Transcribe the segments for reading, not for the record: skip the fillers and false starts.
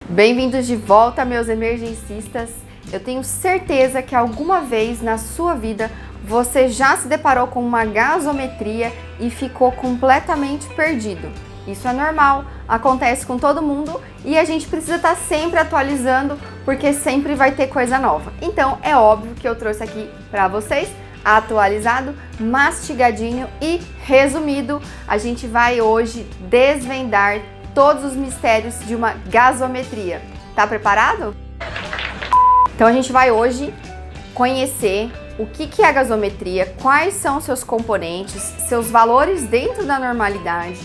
Bem-vindos de volta, meus emergencistas. Eu tenho certeza que alguma vez na sua vida você já se deparou com uma gasometria e ficou completamente perdido. Isso é normal, acontece com todo mundo e a gente precisa estar sempre atualizando porque sempre vai ter coisa nova. Então é óbvio que eu trouxe aqui para vocês atualizado, mastigadinho e resumido. A gente vai hoje desvendar todos os mistérios de uma gasometria. Tá preparado? Então a gente vai hoje conhecer o que é a gasometria, quais são seus componentes, seus valores dentro da normalidade,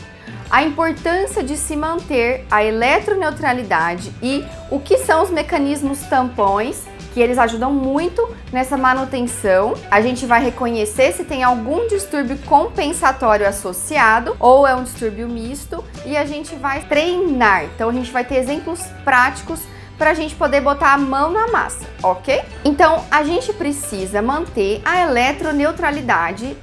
a importância de se manter a eletroneutralidade e o que são os mecanismos tampões, que eles ajudam muito nessa manutenção. A gente vai reconhecer se tem algum distúrbio compensatório associado ou é um distúrbio misto e a gente vai treinar. Então a gente vai ter exemplos práticos para a gente poder botar a mão na massa, ok? Então a gente precisa manter a eletroneutralidade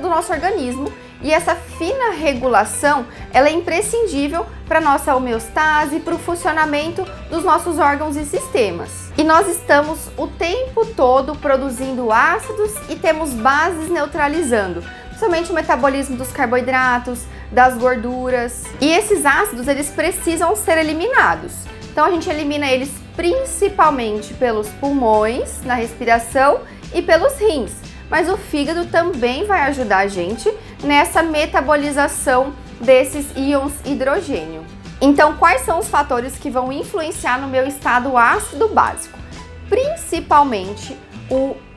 do nosso organismo e essa fina regulação ela é imprescindível para nossa homeostase, para o funcionamento dos nossos órgãos e sistemas. E nós estamos o tempo todo produzindo ácidos e temos bases neutralizando, principalmente o metabolismo dos carboidratos, das gorduras. E esses ácidos eles precisam ser eliminados. Então a gente elimina eles principalmente pelos pulmões, na respiração e pelos rins. Mas o fígado também vai ajudar a gente nessa metabolização desses íons hidrogênio. Então, quais são os fatores que vão influenciar no meu estado ácido básico? Principalmente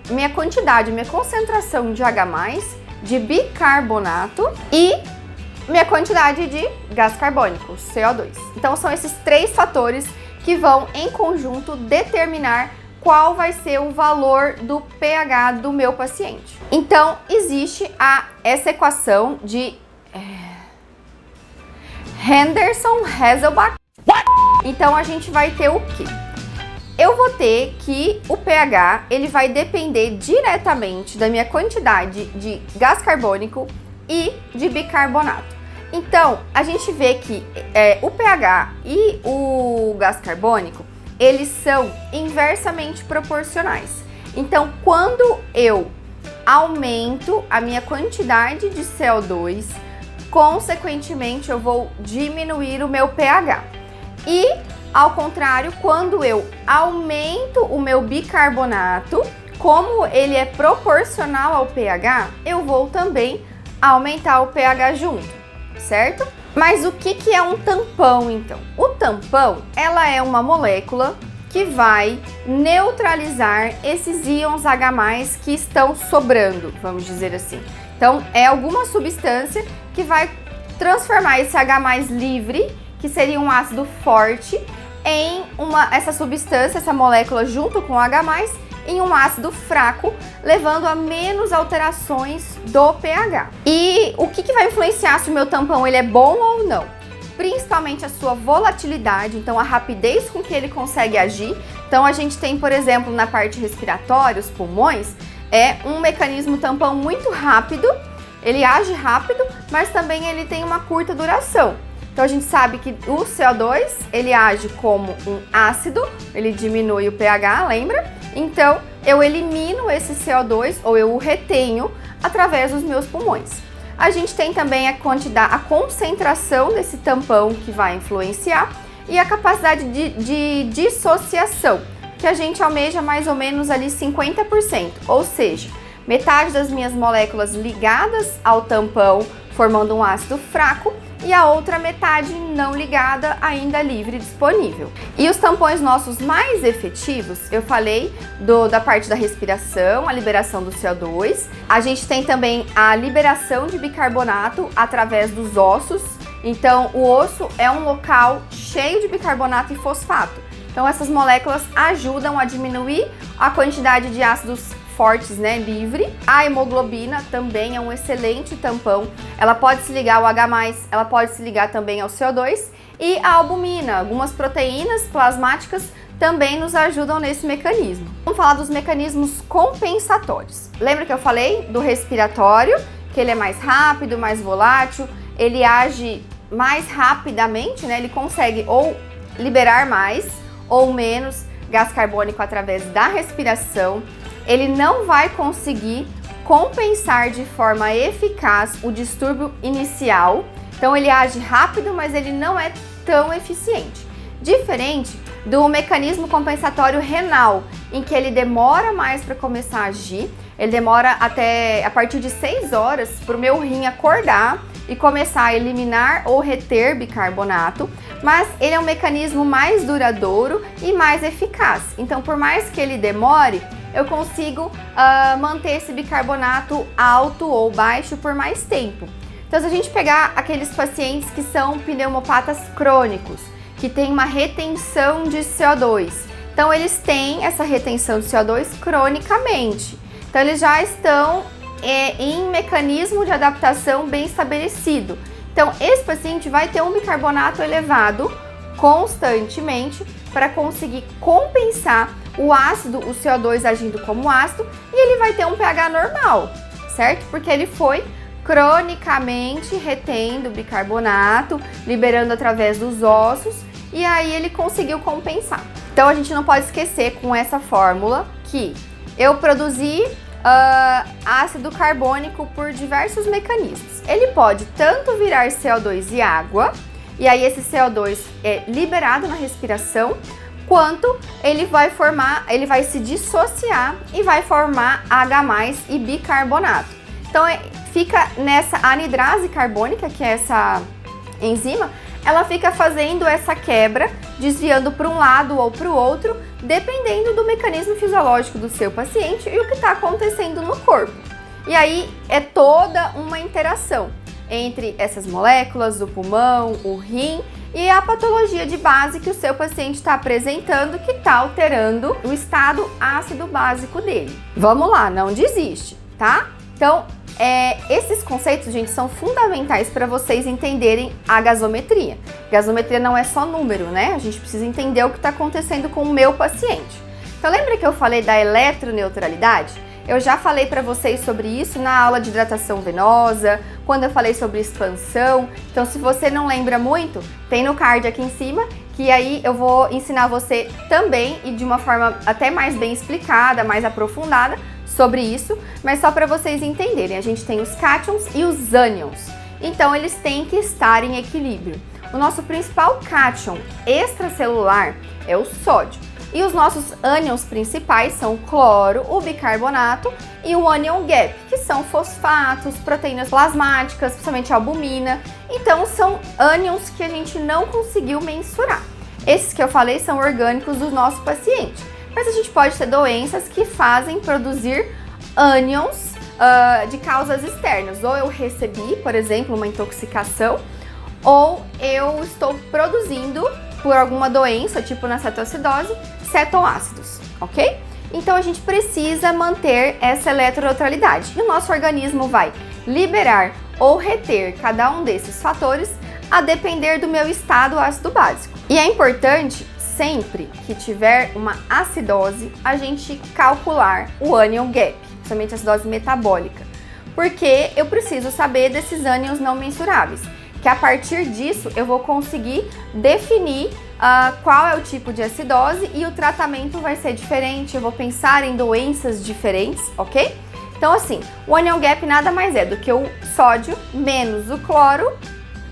minha quantidade, minha concentração de H+, de bicarbonato e minha quantidade de gás carbônico, CO2. Então, são esses três fatores que vão, em conjunto, determinar qual vai ser o valor do pH do meu paciente. Então, existe essa equação de Henderson-Hasselbalch. Então, a gente vai ter o quê? Eu vou ter que o pH ele vai depender diretamente da minha quantidade de gás carbônico e de bicarbonato. Então, a gente vê que o pH e o gás carbônico eles são inversamente proporcionais. Então, quando eu aumento a minha quantidade de CO2, consequentemente eu vou diminuir o meu pH. E, ao contrário, quando eu aumento o meu bicarbonato, como ele é proporcional ao pH, eu vou também aumentar o pH junto, certo? Mas o que é um tampão, então? O tampão, ela é uma molécula que vai neutralizar esses íons H+, que estão sobrando, vamos dizer assim. Então, é alguma substância que vai transformar esse H+ livre, que seria um ácido forte, em essa substância, essa molécula junto com o H+, em um ácido fraco, levando a menos alterações do pH. E o que vai influenciar se o meu tampão ele é bom ou não? Principalmente a sua volatilidade, então a rapidez com que ele consegue agir. Então a gente tem, por exemplo, na parte respiratória, os pulmões, é um mecanismo tampão muito rápido, ele age rápido, mas também ele tem uma curta duração. Então a gente sabe que o CO2, ele age como um ácido, ele diminui o pH, lembra? Então, eu elimino esse CO2 ou eu o retenho através dos meus pulmões. A gente tem também a concentração desse tampão que vai influenciar e a capacidade de dissociação, que a gente almeja mais ou menos ali 50%, ou seja, metade das minhas moléculas ligadas ao tampão formando um ácido fraco e a outra metade não ligada, ainda livre e disponível. E os tampões nossos mais efetivos, eu falei da parte da respiração, a liberação do CO2. A gente tem também a liberação de bicarbonato através dos ossos. Então, o osso é um local cheio de bicarbonato e fosfato. Então, essas moléculas ajudam a diminuir a quantidade de ácidos fortes, né, livre. A hemoglobina também é um excelente tampão. Ela pode se ligar ao H+, ela pode se ligar também ao CO2 e a albumina. Algumas proteínas plasmáticas também nos ajudam nesse mecanismo. Vamos falar dos mecanismos compensatórios. Lembra que eu falei do respiratório, que ele é mais rápido, mais volátil, ele age mais rapidamente, né? Ele consegue ou liberar mais ou menos gás carbônico através da respiração. Ele não vai conseguir compensar de forma eficaz o distúrbio inicial. Então ele age rápido, mas ele não é tão eficiente. Diferente do mecanismo compensatório renal, em que ele demora mais para começar a agir. Ele demora até a partir de 6 horas para o meu rim acordar e começar a eliminar ou reter bicarbonato, mas ele é um mecanismo mais duradouro e mais eficaz. Então, por mais que ele demore, eu consigo manter esse bicarbonato alto ou baixo por mais tempo. Então, se a gente pegar aqueles pacientes que são pneumopatas crônicos, que tem uma retenção de CO2, então eles têm essa retenção de CO2 cronicamente. Então, eles já estão em mecanismo de adaptação bem estabelecido. Então, esse paciente vai ter um bicarbonato elevado constantemente para conseguir compensar o ácido, o CO2 agindo como ácido, e ele vai ter um pH normal, certo? Porque ele foi cronicamente retendo bicarbonato, liberando através dos ossos, e aí ele conseguiu compensar. Então, a gente não pode esquecer com essa fórmula que eu produzi ácido carbônico por diversos mecanismos. Ele pode tanto virar CO2 e água, e aí esse CO2 é liberado na respiração, quanto ele vai se dissociar e vai formar H+ e bicarbonato. Então fica nessa anidrase carbônica, que é essa enzima, ela fica fazendo essa quebra, desviando para um lado ou para o outro, dependendo do mecanismo fisiológico do seu paciente e o que está acontecendo no corpo. E aí é toda uma interação entre essas moléculas, o pulmão, o rim e a patologia de base que o seu paciente está apresentando, que está alterando o estado ácido básico dele. Vamos lá, não desiste, tá? Então, esses conceitos, gente, são fundamentais para vocês entenderem a gasometria. Gasometria não é só número, né? A gente precisa entender o que está acontecendo com o meu paciente. Então, lembra que eu falei da eletroneutralidade? Eu já falei para vocês sobre isso na aula de hidratação venosa, quando eu falei sobre expansão. Então, se você não lembra muito, tem no card aqui em cima, que aí eu vou ensinar você também e de uma forma até mais bem explicada, mais aprofundada, sobre isso, mas só para vocês entenderem, a gente tem os cátions e os ânions, então eles têm que estar em equilíbrio. O nosso principal cátion extracelular é o sódio, e os nossos ânions principais são o cloro, o bicarbonato e o anion gap, que são fosfatos, proteínas plasmáticas, principalmente a albumina. Então são ânions que a gente não conseguiu mensurar. Esses que eu falei são orgânicos do nosso paciente. Mas a gente pode ter doenças que fazem produzir ânions de causas externas. Ou eu recebi, por exemplo, uma intoxicação, ou eu estou produzindo, por alguma doença, tipo na cetoacidose, cetoácidos, ok? Então a gente precisa manter essa eletroneutralidade. E o nosso organismo vai liberar ou reter cada um desses fatores a depender do meu estado ácido básico. E é importante, sempre que tiver uma acidose, a gente calcular o anion gap, principalmente a acidose metabólica, porque eu preciso saber desses ânions não mensuráveis, que a partir disso eu vou conseguir definir qual é o tipo de acidose e o tratamento vai ser diferente, eu vou pensar em doenças diferentes, ok? Então assim, o anion gap nada mais é do que o sódio menos o cloro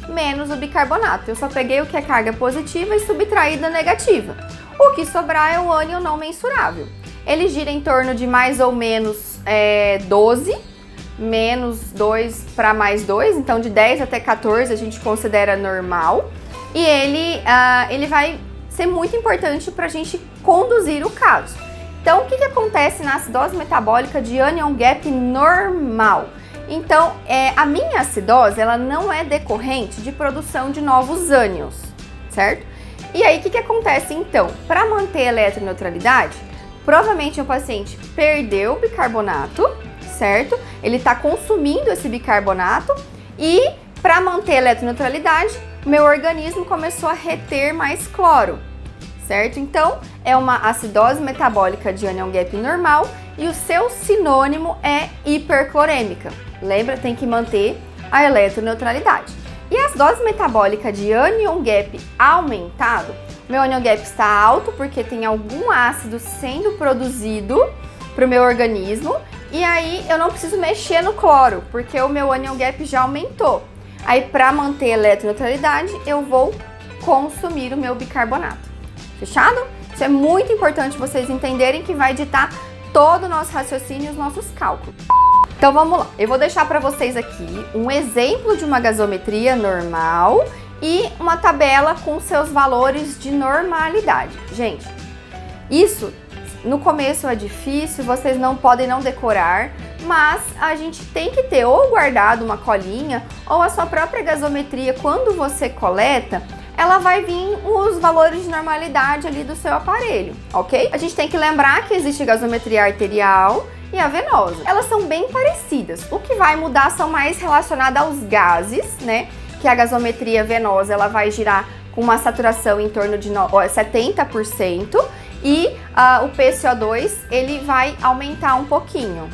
menos o bicarbonato. Eu só peguei o que é carga positiva e subtraída negativa. O que sobrar é o ânion não mensurável. Ele gira em torno de mais ou menos 12, menos 2 para mais 2, então de 10 até 14 a gente considera normal. E ele vai ser muito importante para a gente conduzir o caso. Então, o que acontece na acidose metabólica de anion gap normal? Então, a minha acidose, ela não é decorrente de produção de novos ânions, certo? E aí, o que acontece então? Para manter a eletroneutralidade, provavelmente o paciente perdeu o bicarbonato, certo? Ele está consumindo esse bicarbonato e, para manter a eletroneutralidade, meu organismo começou a reter mais cloro, certo? Então, é uma acidose metabólica de anion gap normal e o seu sinônimo é hiperclorêmica. Lembra, tem que manter a eletroneutralidade. E a acidose metabólica de anion gap aumentado, meu anion gap está alto porque tem algum ácido sendo produzido para o meu organismo, e aí eu não preciso mexer no cloro, porque o meu anion gap já aumentou. Aí, para manter a eletroneutralidade, eu vou consumir o meu bicarbonato. Fechado? Isso é muito importante vocês entenderem, que vai ditar todo o nosso raciocínio e os nossos cálculos. Então vamos lá, eu vou deixar para vocês aqui um exemplo de uma gasometria normal e uma tabela com seus valores de normalidade. Gente, isso no começo é difícil, vocês não podem não decorar, mas a gente tem que ter ou guardado uma colinha ou a sua própria gasometria. Quando você coleta, ela vai vir os valores de normalidade ali do seu aparelho, ok? A gente tem que lembrar que existe gasometria arterial e a venosa. Elas são bem parecidas. O que vai mudar são mais relacionadas aos gases, né? Que a gasometria venosa, ela vai girar com uma saturação em torno de 70% e o PCO2, ele vai aumentar um pouquinho.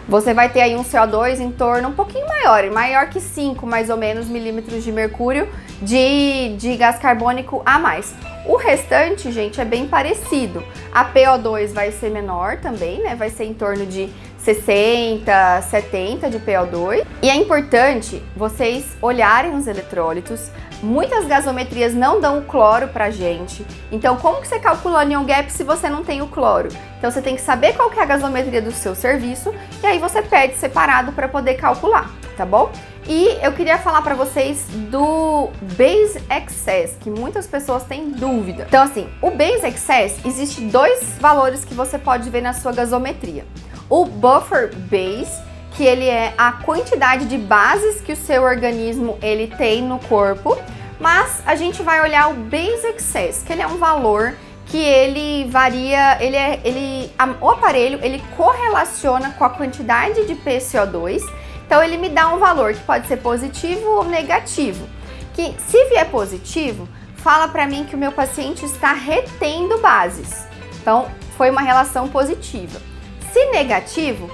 Você vai ter aí um CO2 em torno um pouquinho maior que 5 mais ou menos milímetros de mercúrio de gás carbônico a mais. O restante, gente, é bem parecido. A PO2 vai ser menor também, né? Vai ser em torno de 60, 70 de PO2. E é importante vocês olharem os eletrólitos. Muitas gasometrias não dão o cloro pra gente. Então, como que você calcula o anion gap se você não tem o cloro? Então, você tem que saber qual que é a gasometria do seu serviço e aí você pede separado para poder calcular, tá bom? E eu queria falar para vocês do Base Excess, que muitas pessoas têm dúvida. Então, assim, o Base Excess, existe dois valores que você pode ver na sua gasometria. O Buffer Base, que ele é a quantidade de bases que o seu organismo ele tem no corpo, mas a gente vai olhar o Base Excess, que ele é um valor que ele varia, o aparelho ele correlaciona com a quantidade de PCO2, então ele me dá um valor que pode ser positivo ou negativo, que se vier positivo, fala para mim que o meu paciente está retendo bases, então foi uma relação positiva. Se negativo,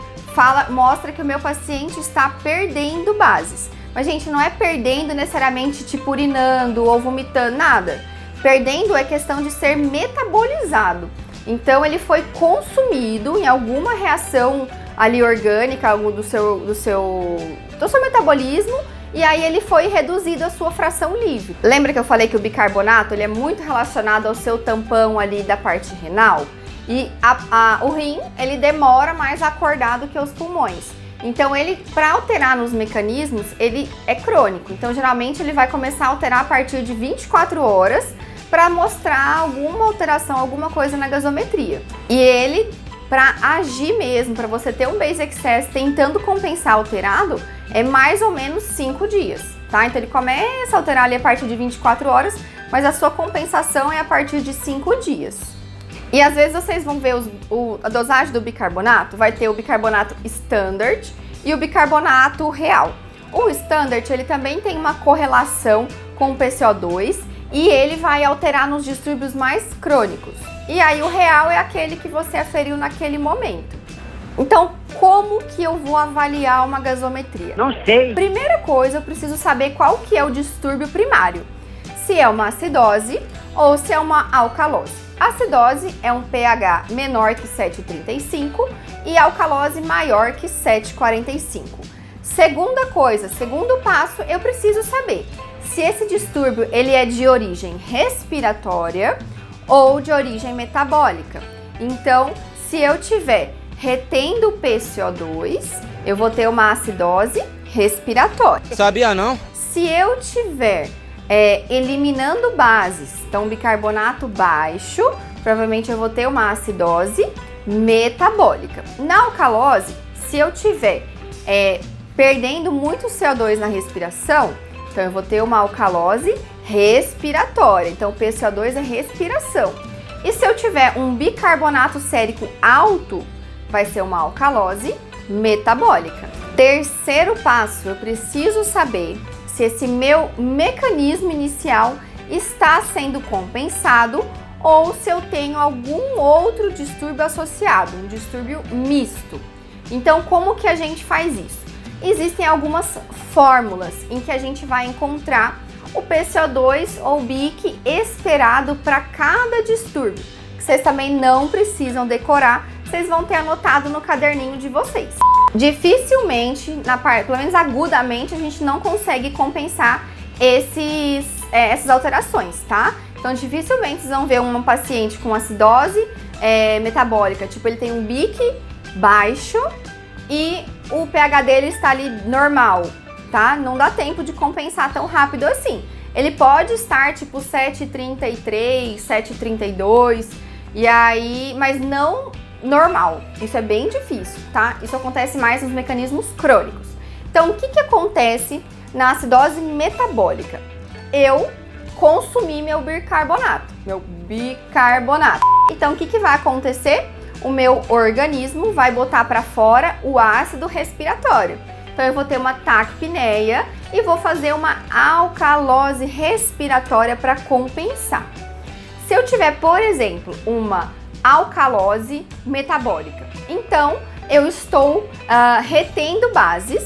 mostra que o meu paciente está perdendo bases. Mas, gente, não é perdendo necessariamente tipo urinando ou vomitando, nada. Perdendo é questão de ser metabolizado. Então, ele foi consumido em alguma reação ali orgânica do seu metabolismo, e aí ele foi reduzido a sua fração livre. Lembra que eu falei que o bicarbonato ele é muito relacionado ao seu tampão ali da parte renal? E o rim, ele demora mais a acordar do que os pulmões. Então, ele, para alterar nos mecanismos, ele é crônico. Então, geralmente, ele vai começar a alterar a partir de 24 horas para mostrar alguma alteração, alguma coisa na gasometria. E ele, para agir mesmo, para você ter um Base Excess tentando compensar alterado, é mais ou menos 5 dias, tá? Então, ele começa a alterar ali a partir de 24 horas, mas a sua compensação é a partir de 5 dias. E às vezes vocês vão ver a dosagem do bicarbonato, vai ter o bicarbonato standard e o bicarbonato real. O standard, ele também tem uma correlação com o PCO2 e ele vai alterar nos distúrbios mais crônicos. E aí o real é aquele que você aferiu naquele momento. Então, como que eu vou avaliar uma gasometria? Não sei. Primeira coisa, eu preciso saber qual que é o distúrbio primário. Se é uma acidose ou se é uma alcalose. Acidose é um pH menor que 7,35 e alcalose maior que 7,45. Segunda coisa, segundo passo, eu preciso saber se esse distúrbio ele é de origem respiratória ou de origem metabólica. Então, se eu tiver retendo PCO2, eu vou ter uma acidose respiratória. Sabia não? Se eu tiver eliminando bases, então bicarbonato baixo, provavelmente eu vou ter uma acidose metabólica. Na alcalose, se eu tiver perdendo muito CO2 na respiração, então eu vou ter uma alcalose respiratória, então o PCO2 é respiração. E se eu tiver um bicarbonato sérico alto, vai ser uma alcalose metabólica. Terceiro passo, eu preciso saber se esse meu mecanismo inicial está sendo compensado ou se eu tenho algum outro distúrbio associado, um distúrbio misto. Então, como que a gente faz isso? Existem algumas fórmulas em que a gente vai encontrar o PCO2 ou BIC esperado para cada distúrbio, que vocês também não precisam decorar, vocês vão ter anotado no caderninho de vocês. Dificilmente, pelo menos agudamente, a gente não consegue compensar essas alterações, tá? Então, dificilmente vocês vão ver um paciente com acidose metabólica, tipo, ele tem um BIC baixo e o pH dele está ali normal, tá? Não dá tempo de compensar tão rápido assim. Ele pode estar tipo 7,33, 7,32 e aí, mas não normal. Isso é bem difícil, tá? Isso acontece mais nos mecanismos crônicos. Então, o que acontece na acidose metabólica? Eu consumi meu bicarbonato. Então, o que vai acontecer? O meu organismo vai botar para fora o ácido respiratório. Então, eu vou ter uma taquipneia e vou fazer uma alcalose respiratória para compensar. Se eu tiver, por exemplo, uma alcalose metabólica, então eu estou retendo bases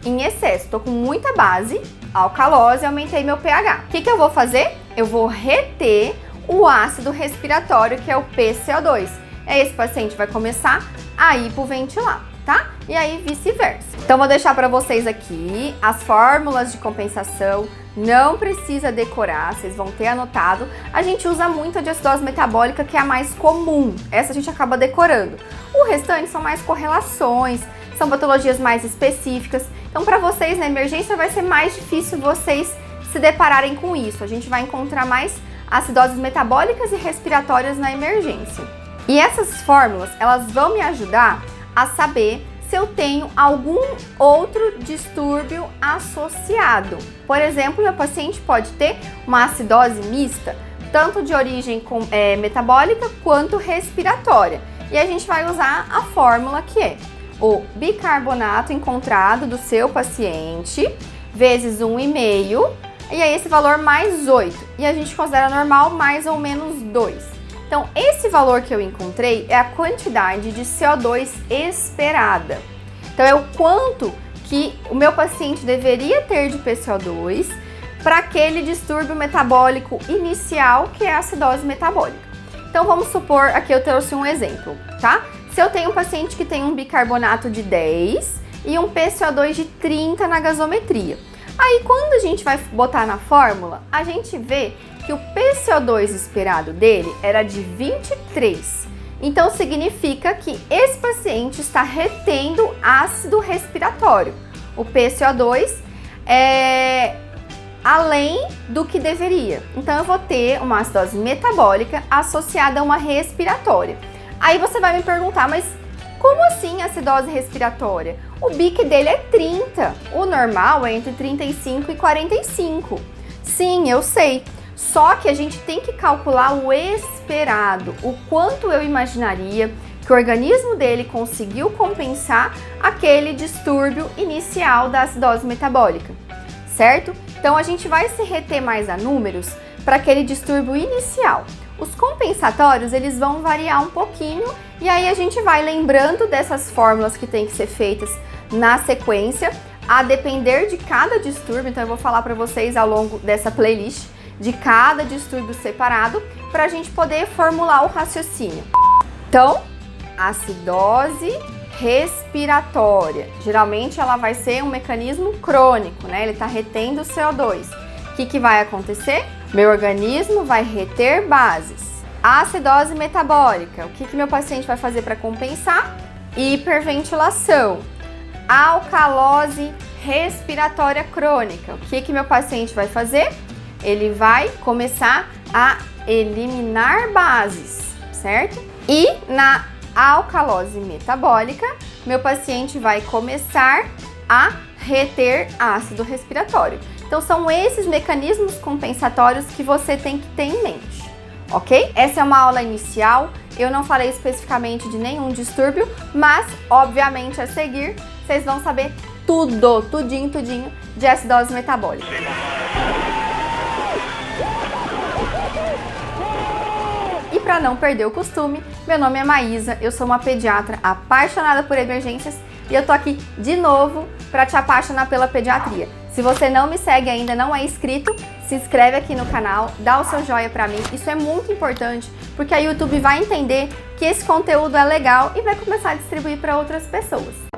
em excesso. Estou com muita base, alcalose, aumentei meu pH. O que eu vou fazer? Eu vou reter o ácido respiratório, que é o PCO2. Esse paciente vai começar a hipoventilar, tá? E aí vice-versa. Então vou deixar para vocês aqui as fórmulas de compensação. Não precisa decorar, vocês vão ter anotado. A gente usa muito a de acidose metabólica, que é a mais comum. Essa a gente acaba decorando. O restante são mais correlações, são patologias mais específicas. Então, para vocês na emergência vai ser mais difícil vocês se depararem com isso. A gente vai encontrar mais acidoses metabólicas e respiratórias na emergência. E essas fórmulas, elas vão me ajudar a saber se eu tenho algum outro distúrbio associado. Por exemplo, meu paciente pode ter uma acidose mista, tanto de origem metabólica quanto respiratória. E a gente vai usar a fórmula que é o bicarbonato encontrado do seu paciente vezes 1,5, e aí esse valor mais 8. E a gente considera normal mais ou menos 2. Então, esse valor que eu encontrei é a quantidade de CO2 esperada. Então, é o quanto que o meu paciente deveria ter de PCO2 para aquele distúrbio metabólico inicial, que é a acidose metabólica. Então, vamos supor, aqui eu trouxe um exemplo, tá? Se eu tenho um paciente que tem um bicarbonato de 10 e um PCO2 de 30 na gasometria. Aí, quando a gente vai botar na fórmula, a gente vê que o PCO2 esperado dele era de 23. Então, significa que esse paciente está retendo ácido respiratório. O PCO2 é além do que deveria. Então, eu vou ter uma acidose metabólica associada a uma respiratória. Aí você vai me perguntar, mas como assim acidose respiratória? O BIC dele é 30. O normal é entre 35 e 45. Sim, eu sei. Só que a gente tem que calcular o esperado, o quanto eu imaginaria que o organismo dele conseguiu compensar aquele distúrbio inicial da acidose metabólica, certo? Então a gente vai se reter mais a números para aquele distúrbio inicial. Os compensatórios, eles vão variar um pouquinho e aí a gente vai lembrando dessas fórmulas que tem que ser feitas na sequência, a depender de cada distúrbio. Então eu vou falar para vocês ao longo dessa playlist de cada distúrbio separado, para a gente poder formular o raciocínio. Então, acidose respiratória, geralmente ela vai ser um mecanismo crônico, né? Ele está retendo o CO2. O que vai acontecer? Meu organismo vai reter bases. Acidose metabólica, o que meu paciente vai fazer para compensar? Hiperventilação. Alcalose respiratória crônica, o que meu paciente vai fazer? Ele vai começar a eliminar bases, certo? E na alcalose metabólica, meu paciente vai começar a reter ácido respiratório. Então, são esses mecanismos compensatórios que você tem que ter em mente, ok? Essa é uma aula inicial, eu não falei especificamente de nenhum distúrbio, mas, obviamente, a seguir, vocês vão saber tudinho de acidose metabólica. E para não perder o costume, meu nome é Maísa, eu sou uma pediatra apaixonada por emergências e eu tô aqui de novo para te apaixonar pela pediatria. Se você não me segue ainda, não é inscrito, se inscreve aqui no canal, dá o seu joinha pra mim, isso é muito importante, porque a YouTube vai entender que esse conteúdo é legal e vai começar a distribuir para outras pessoas.